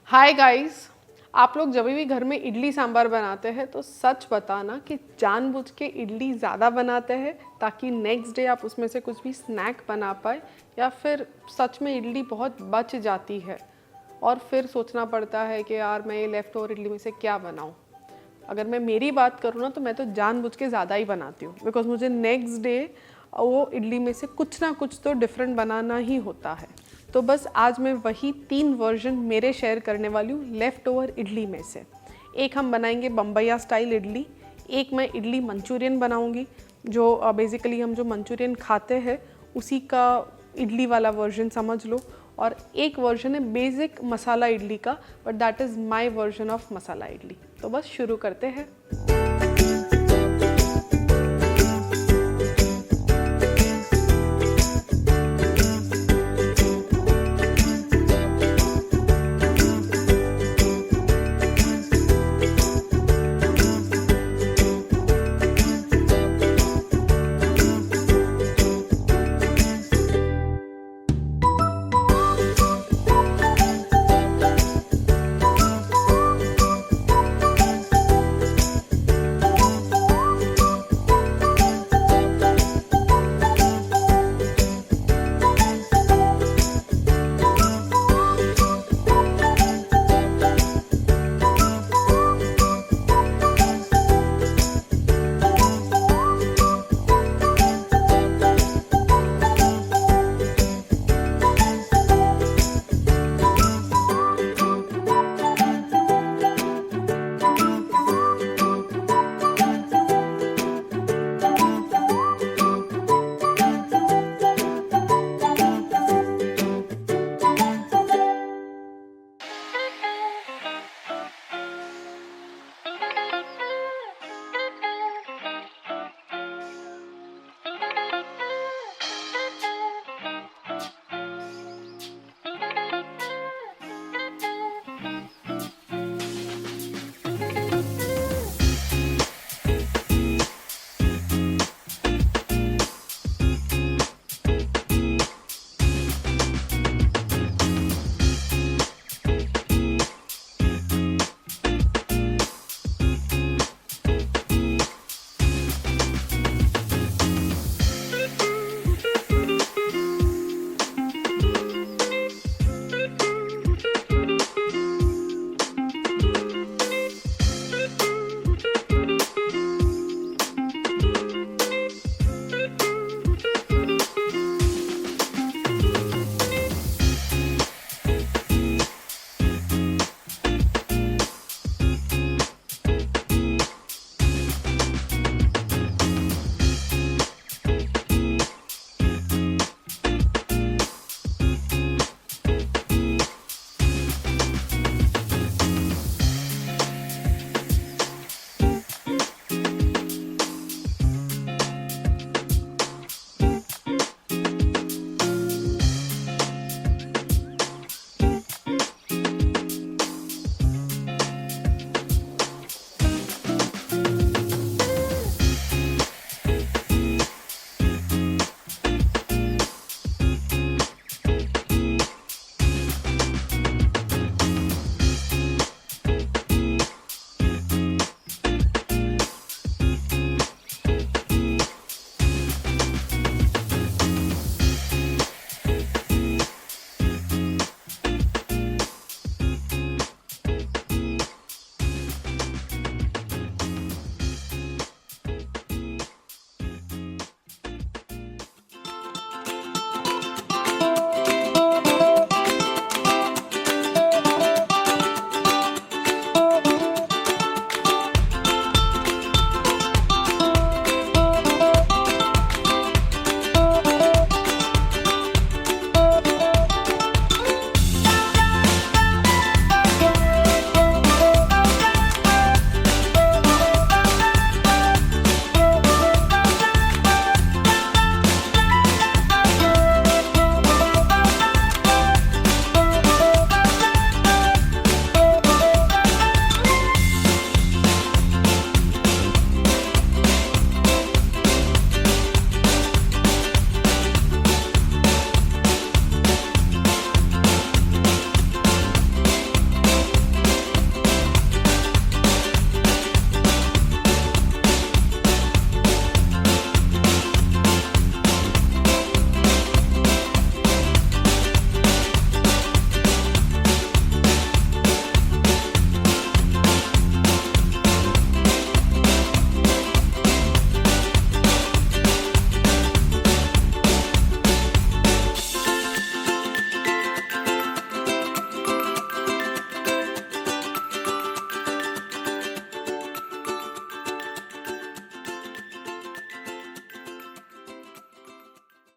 Hi guys. आप लोग जब भी घर में इडली सांभर बनाते हैं तो सच बताना कि जानबूझ के इडली ज़्यादा बनाते हैं ताकि नेक्स्ट डे आप उसमें से कुछ भी स्नैक बना पाए, या फिर सच में इडली बहुत बच जाती है और फिर सोचना पड़ता है कि यार मैं ये लेफ़्ट ओवर इडली में से क्या बनाऊं। अगर मैं मेरी बात करूँ ना तो मैं तो जानबूझ के ज़्यादा ही बनाती हूँ, बिकॉज मुझे नेक्स्ट डे वो इडली में से कुछ ना कुछ तो डिफरेंट बनाना ही होता है। तो बस आज मैं वही 3 वर्जन मेरे शेयर करने वाली हूँ लेफ़्ट ओवर इडली में से। एक हम बनाएंगे बम्बैया स्टाइल इडली, एक मैं इडली मंचूरियन बनाऊंगी जो बेसिकली हम जो मंचूरियन खाते हैं उसी का इडली वाला वर्जन समझ लो, और एक वर्जन है बेसिक मसाला इडली का, but that is my version of masala idli. तो बस शुरू करते हैं।